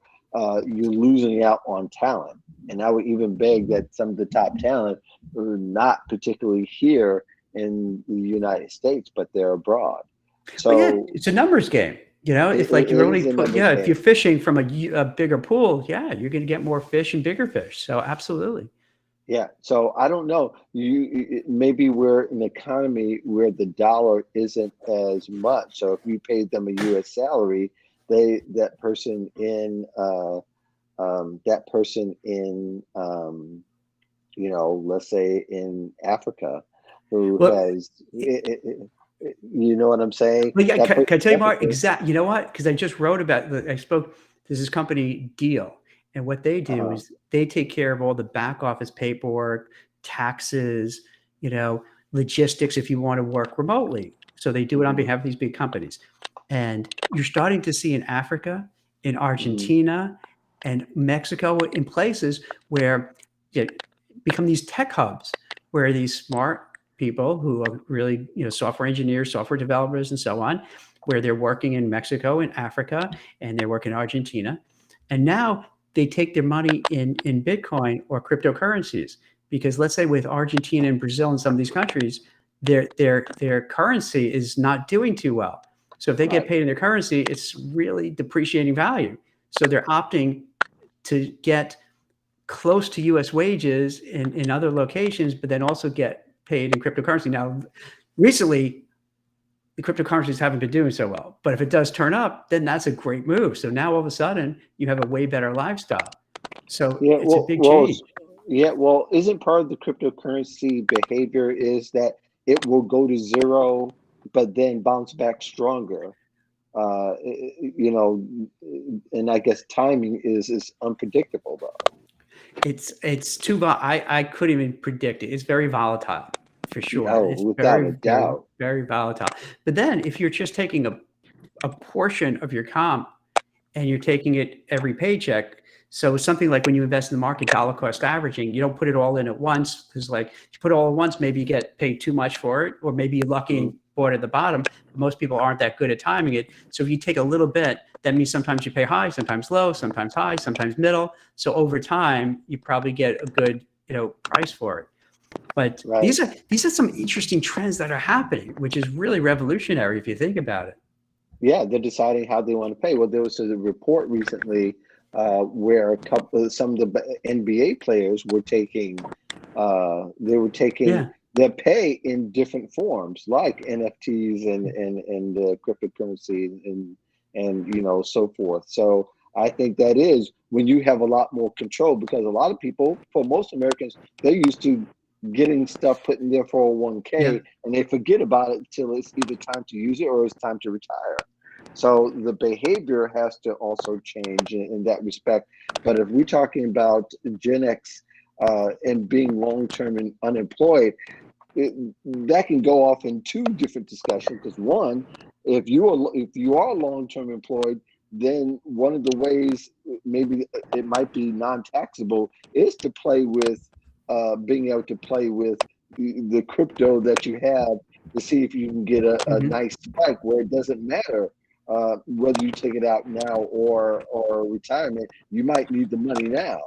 you're losing out on talent. And I would even beg that some of the top talent are not particularly here in the United States, but they're abroad. Well, yeah, So it's a numbers game. If like you're it only is a put, numbers yeah, if you're game. fishing from a bigger pool, yeah, you're going to get more fish and bigger fish. So absolutely. Yeah. So I don't know. Maybe we're an economy where the dollar isn't as much. So if you paid them a U.S. salary, that person in let's say in Africa, who Well, has you know what I'm saying? Well, yeah, That can I person tell you, that Mark? person. Exact. You know what? Because I just wrote about. I spoke. There's this company Deal, and what they do Uh, is they take care of all the back office paperwork, taxes, you know, logistics. If you want to work remotely, so they do it on hmm behalf of these big companies, and you're starting to see in Africa, in hmm Argentina, and Mexico, in places where become these tech hubs, where these smart people who are really, software engineers, software developers, and so on, where they're working in Mexico and Africa, and they work in Argentina, and now they take their money in Bitcoin or cryptocurrencies, because let's say with Argentina and Brazil and some of these countries, their currency is not doing too well. So if they get Right. paid in their currency, it's really depreciating value. So they're opting to get close to U.S. wages in other locations, but then also get paid in cryptocurrency. Now, recently, the cryptocurrencies haven't been doing so well, but if it does turn up, then that's a great move. So now all of a sudden, you have a way better lifestyle. So Yeah, it's a big well, change. yeah, well, isn't part of the cryptocurrency behavior is that it will go to zero, but then bounce back stronger. You know, and I guess timing is unpredictable though. It's too I couldn't even predict it. It's very volatile for sure. Oh, It's without very, a very, doubt. very volatile. But then if you're just taking a portion of your comp and you're taking it every paycheck. So something like when you invest in the market, dollar cost averaging, you don't put it all in at once because, like, if you put it all at once, maybe you get paid too much for it, or maybe you're lucky Mhm. and bought at the bottom. But most people aren't that good at timing it. So if you take a little bit, that means sometimes you pay high, sometimes low, sometimes high, sometimes middle. So over time, you probably get a good, price for it. But Right. these are some interesting trends that are happening, which is really revolutionary if you think about it. Yeah, they're deciding how they want to pay. Well, there was a report recently where some of the NBA players were taking, they were taking Yeah. their pay in different forms, like NFTs and cryptocurrency and so forth. So I think that is when you have a lot more control, because a lot of people, for most Americans, they're used to getting stuff put in their Yeah. 401k and they forget about it till it's either time to use it or it's time to retire. So the behavior has to also change in that respect. But if we're talking about Gen X and being long-term and unemployed, that can go off in two different discussions. Because one, if you are long-term employed, then one of the ways maybe it might be non-taxable is to play with being able to play with the crypto that you have to see if you can get a Mhm. nice spike where it doesn't matter whether you take it out now or retirement. You might need the money now.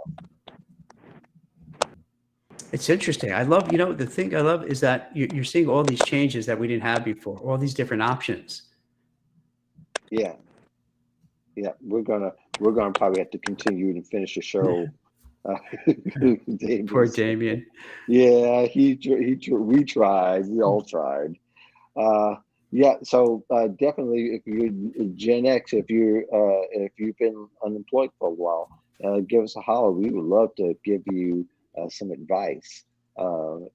It's interesting. I love, the thing I love is that you're seeing all these changes that we didn't have before, all these different options. Yeah, yeah. We're gonna probably have to continue to finish the show. Uh, Poor Davis. Damian. Yeah, we tried. We all tried. Uh, yeah, so definitely, if you're Gen X, if you've been unemployed for a while, give us a holler. We would love to give you some advice,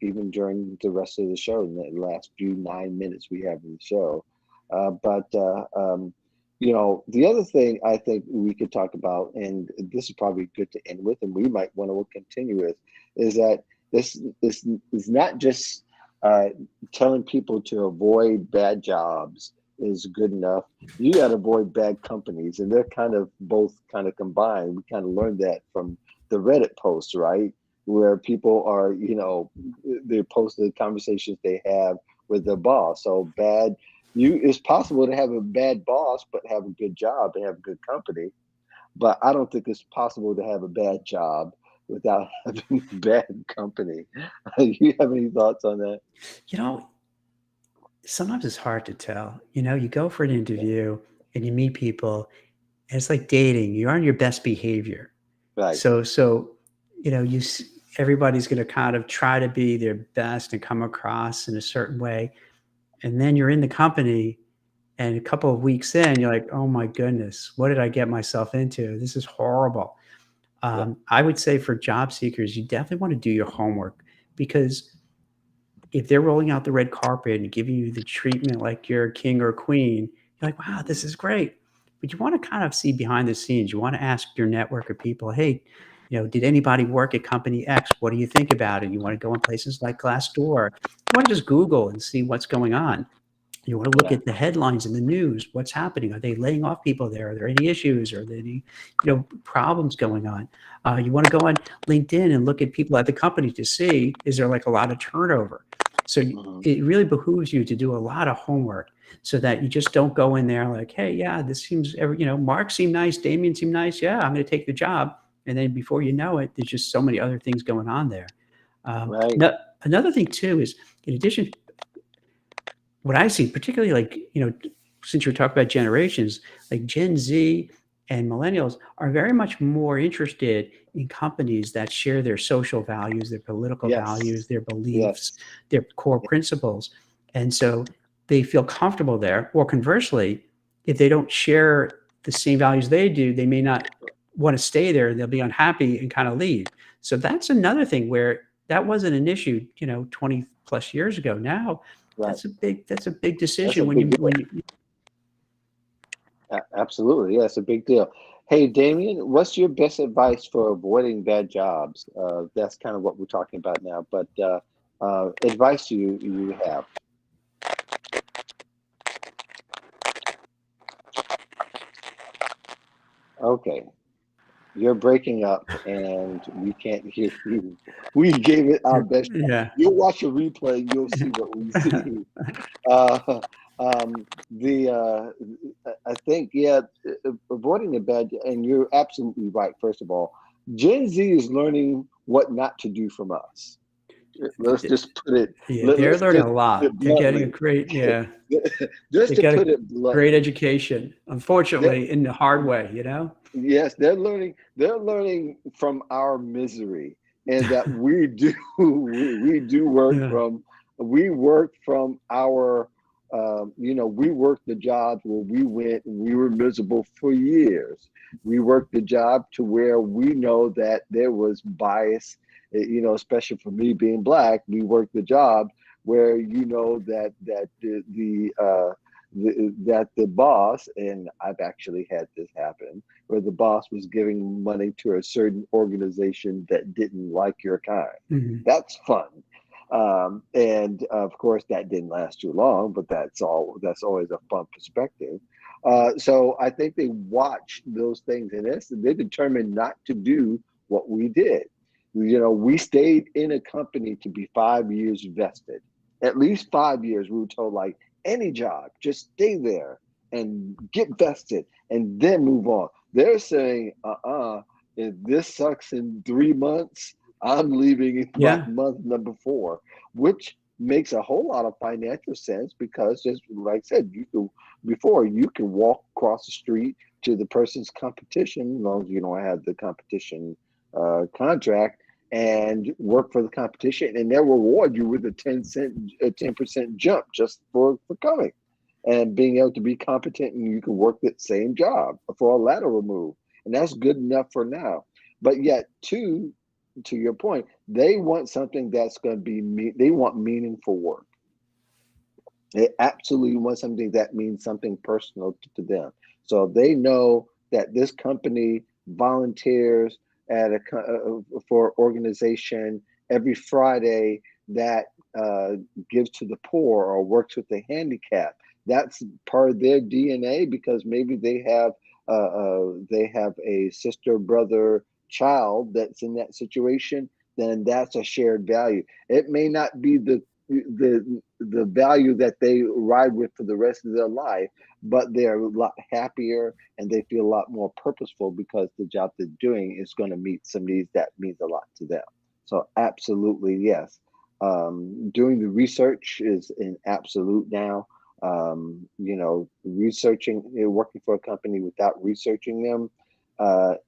even during the rest of the show, in the last few 9 minutes we have in the show. But the other thing I think we could talk about, and this is probably good to end with, and we might want to continue with, is that this is not just uh, telling people to avoid bad jobs is good enough. You got to avoid bad companies, and they're kind of both kind of combined. We kind of learned that from the Reddit posts, right? Where people are, they post the conversations they have with their boss. So it's possible to have a bad boss, but have a good job and have a good company. But I don't think it's possible to have a bad job without having bad company. You have any thoughts on that? You know, Sometimes it's hard to tell. You go for an Yeah. interview and you meet people, and it's like dating. You're on your best behavior. Right. So, everybody's going to kind of try to be their best and come across in a certain way. And then you're in the company, and a couple of weeks in, you're like, oh my goodness, what did I get myself into? This is horrible. Yeah. I would say for job seekers, you definitely want to do your homework, because if they're rolling out the red carpet and giving you the treatment like you're a king or a queen, you're like, wow, this Mhm. is great. But you want to kind of see behind the scenes. You want to ask your network of people, hey, did anybody work at company X? What do you think about it? You want to go in places like Glassdoor. You want to just Google and see what's going on. You want to look Yeah. at the headlines in the news. What's happening? Are they laying off people there? Are there any issues? Are there any, problems going on? You want to go on LinkedIn and look at people at the company to see, is there like a lot of turnover? So Mhm. it really behooves you to do a lot of homework so that you just don't go in there like, hey, yeah, this seems, Mark seemed nice, Damien seemed nice. Yeah, I'm going to take the job. And then before you know it, there's just so many other things going on there. Right. No, another thing too is, in addition, what I see, particularly like, since you're talking about generations, like Gen Z and millennials are very much more interested in companies that share their social values, their political Yes. values, their beliefs, Yes. their core principles. And so they feel comfortable there. Or conversely, if they don't share the same values they do, they may not want to stay there. They'll be unhappy and kind of leave. So that's another thing where that wasn't an issue, 20 plus years ago. Now Right. that's a big That's a decision when big you deal. Absolutely. Yeah, it's a big deal. Hey, Damien, what's your best advice for avoiding bad jobs? That's kind of what we're talking about now, but advice you have. Okay, you're breaking up and we can't hear you. We gave it our best shot. Yeah. You'll watch a replay, you'll see what we see. Uh, the I think yeah, avoiding the bad, and you're absolutely right. First of all, Gen Z is learning what not to do from us. Let's just put it. Yeah, they're Let's learning just a put lot. it They're getting a bluntly. great, yeah, Just they to got put a it great bluntly. education. Unfortunately, in the hard way, you know? Yes, they're learning from our misery, and that we do we do work Yeah. from we work from our we worked the jobs where we went and we were miserable for years. We worked the job to where we know that there was bias, especially for me being black. We worked the job where that the boss, and I've actually had this happen, where the boss was giving money to a certain organization that didn't like your kind. Mhm. That's fun. And of course, that didn't last too long, but that's always a fun perspective. So I think they watch those things, and they determined not to do what we did. We stayed in a company to be 5 years vested, at least 5 years. We were told, like, any job, just stay there and get vested and then move on. They're saying, if this sucks in 3 months, I'm leaving in by Yeah. month number four, which makes a whole lot of financial sense because, just like I said, you can walk across the street to the person's competition, as long as you don't have the competition contract, and work for the competition, and they'll reward you with a 10% jump just for coming and being able to be competent, and you can work that same job for a lateral move, and that's good enough for now. But yet, to your point, they want something that's going to be they want meaningful work. They absolutely want something that means something personal to them. So they know that this company volunteers for organization every Friday that gives to the poor or works with the handicapped. That's part of their DNA because maybe they have a sister, brother, child that's in that situation. Then that's a shared value. It may not be the value that they ride with for the rest of their life, but they're a lot happier and they feel a lot more purposeful because the job they're doing is going to meet some needs that means a lot to them. So absolutely, yes. Doing the research is an absolute now. Working for a company without researching them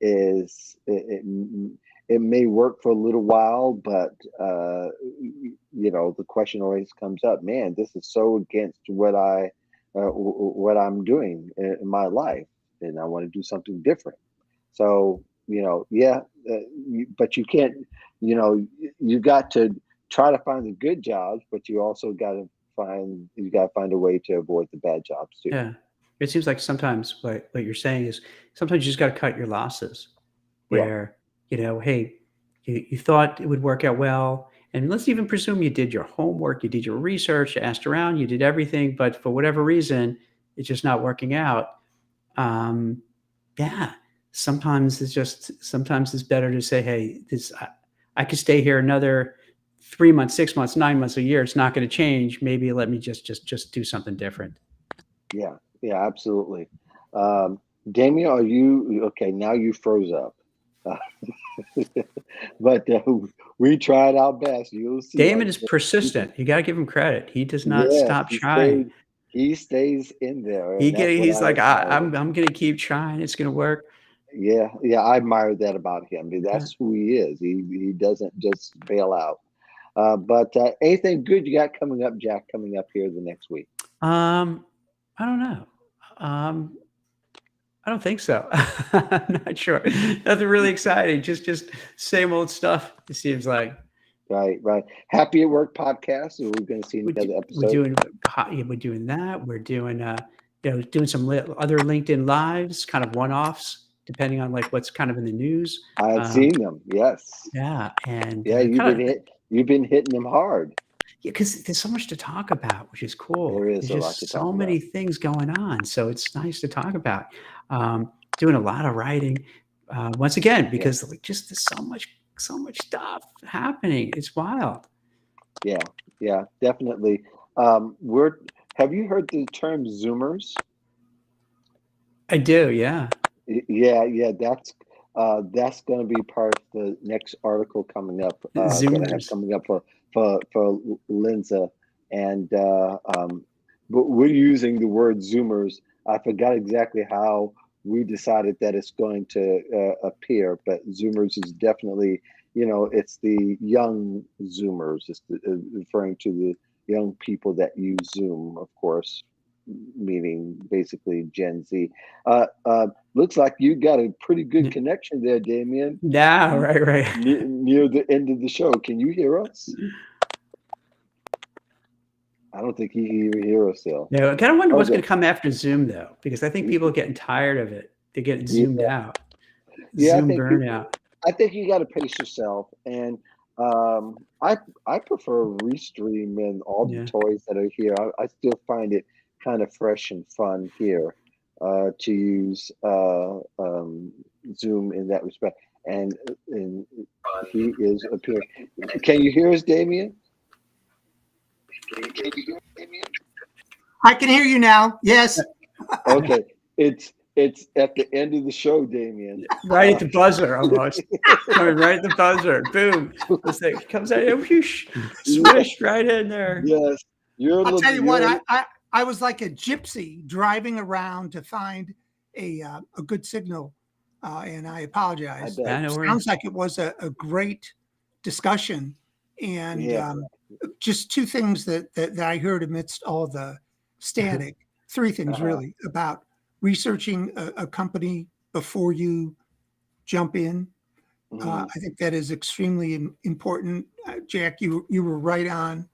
is it may work for a little while, but the question always comes up, man, this is so against what I'm doing in my life, and I want to do something different. So, yeah, but you can't, you got to try to find the good jobs, but you got to find a way to avoid the bad jobs too. Yeah. It seems like sometimes what you're saying is sometimes you just got to cut your losses Yeah, where, hey, you thought it would work out well. And let's even presume you did your homework, you did your research, you asked around, you did everything, but for whatever reason, it's just not working out. Um, yeah, sometimes it's better to say, hey, I could stay here another 3 months, 6 months, 9 months, a year. It's not going to change. Maybe let me just do something different. yeah, yeah, absolutely. Um, Damien, are you okay? Now you froze up. But we tried our best. You'll see, like Damon I is said, persistent. You got to give him credit. He does not yes, stop trying. he stays in there, and that's what He's I like, admire. I'm going to keep trying. It's going to work. Yeah, yeah, I admire that about him. I mean, Yeah. that's who he is. He doesn't just bail out. But anything good you got coming up, Jack? Coming up here the next week? Um, I don't know. Um, I don't think so. I'm not sure. Nothing really exciting. Just same old stuff. It seems like Right, right. Happy at Work podcast. So we're going to see we're, do- another we're episode. doing we're doing that. We're doing doing some other LinkedIn lives, kind of one-offs, depending on like what's kind of in the news. I've seen them. Yes. Yeah, and Yeah, kind of you've been hitting them hard. yeah, because there's so much to talk about, which is cool. There is There's a lot to just talk so about. many things going on, so it's nice to talk about. Doing a lot of writing, once again, Yeah. because like just there's so much stuff happening. It's wild. Yeah. Yeah, definitely. Have you heard the term Zoomers? I do, yeah. Yeah, yeah, that's going to be part of the next article coming up. Going to have Zoomers. coming up for Linza, and but we're using the word Zoomers. I forgot exactly how we decided that it's going to appear, but Zoomers is definitely, it's the young Zoomers. It's referring to the young people that use Zoom, of course, meaning basically Gen Z. Looks like you got a pretty good connection there, Damian. Yeah, right, right. Near the end of the show, can you hear us? I don't think he can hear us still. No, I kind of wonder what's going Okay. to come after Zoom, though, because I think people are getting tired of it. They're getting zoomed Yeah, out, yeah. Zoom burnout. I think you got to pace yourself, and I prefer Restream and all the Yeah. toys that are here. I still find it kind of fresh and fun here to use Zoom in that respect. And he is appearing. Can you hear us, Damien? Can you hear us, Damien? I can hear you now. Yes. Okay, it's at the end of the show, Damien. Right at the buzzer, almost. Coming right at the buzzer. Boom. This thing comes out, whoosh, swish right in there. Yes, I'll tell you what, I was like a gypsy driving around to find a good signal, and I I apologize. bet. Yeah, no Sounds worries. like it was a great discussion, and Yeah. just two things that I heard amidst all the static. Three things Uh-huh. really about researching a company before you jump in. Mhm. I think that is extremely important. Jack, you were right on.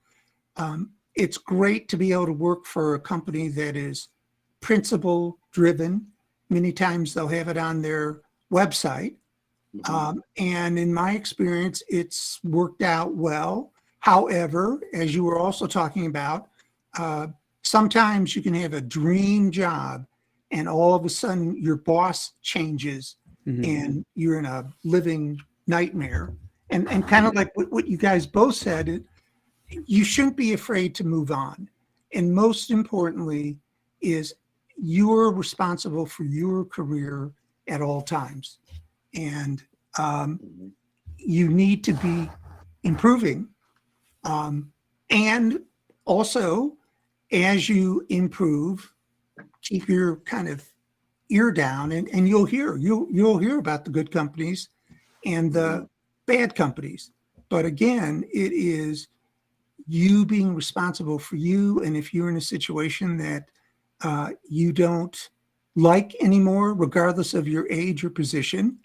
It's great to be able to work for a company that is principle driven. Many times they'll have it on their website. Mhm. And in my experience, it's worked out well. However, as you were also talking about, uh, sometimes you can have a dream job and all of a sudden your boss changes Mhm. and you're in a living nightmare. And kind of like what you guys both said, you shouldn't be afraid to move on. And most importantly, is you're responsible for your career at all times. And um, Mhm. you need to be improving. Um, and also, as you improve, keep your kind of ear down and you'll hear about the good companies and the Mhm. bad companies. But again, it is you being responsible for you. And if you're in a situation that you don't like anymore, regardless of your age or position,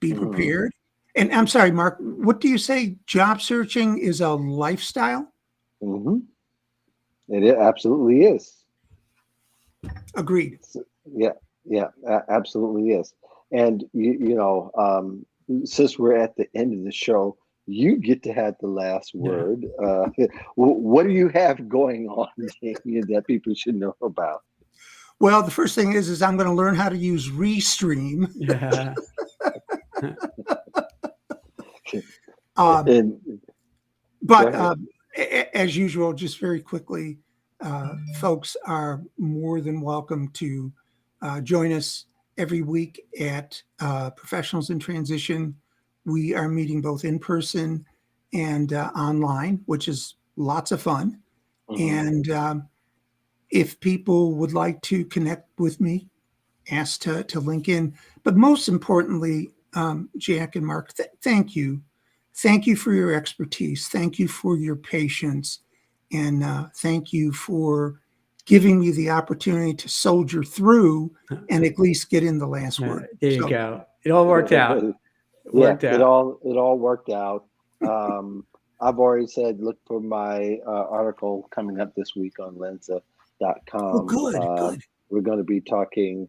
be Mhm. prepared. And I'm sorry, Mark, what do you say? Job searching is a lifestyle? Mhm. Absolutely is. Agreed. Yeah, yeah, absolutely is. And since we're at the end of the show, you get to have the last Yeah. word. What do you have going on, Damien, that people should know about? Well, the first thing is I'm going to learn how to use Restream. Yeah. Um, And go but ahead. as usual, just very quickly, folks are more than welcome to join us every week at Professionals in Transition. We are meeting both in person and online, which is lots of fun. Mhm. And if people would like to connect with me, ask to link in. But most importantly, Jack and Mark, thank you. Thank you for your expertise. Thank you for your patience. And thank you for giving me the opportunity to soldier through and at least get in the last word. There you So, go. It all worked out. It Yeah, worked out. it all worked out. I've already said look for my article coming up this week on oh, Lensa.com. good, good. We're going to be talking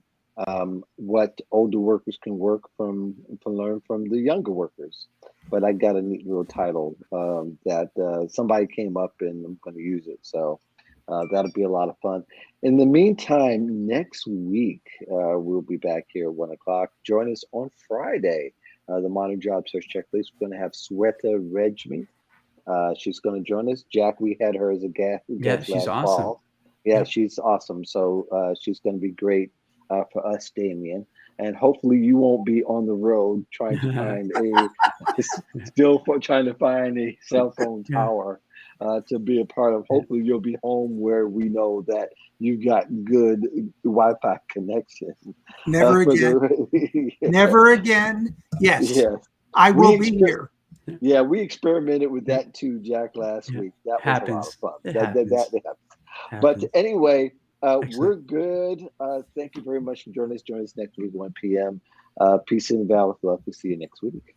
what older workers can learn from the younger workers. But I got a neat little title that somebody came up, and I'm going to use it. So that'll be a lot of fun. In the meantime, next week we'll be back here at 1 o'clock. Join us on Friday. The Modern Job Search Checklist. We're going to have Sweta Regmi. She's going to join us. Jack, we had her as a Yeah, guest she's last awesome. fall. Yeah, Yep. she's awesome. So she's going to be great for us, Damian. And hopefully you won't be on the road trying to find trying to find a cell phone Yeah. tower to be a part of. Yeah. Hopefully you'll be home where we know that you've got good Wi-Fi connection. Never For again. the Never again. Yes, yes, I we will be expect. here. Yeah, we experimented with Yeah. that too, Jack, last Yeah. week. That was a lot of Happens. fun. It That happens. happened. But Happens. anyway, we're Excellent. good. Thank you very much for joining us. Join us next week, 1 p.m. Peace and valor. Love to see you next week.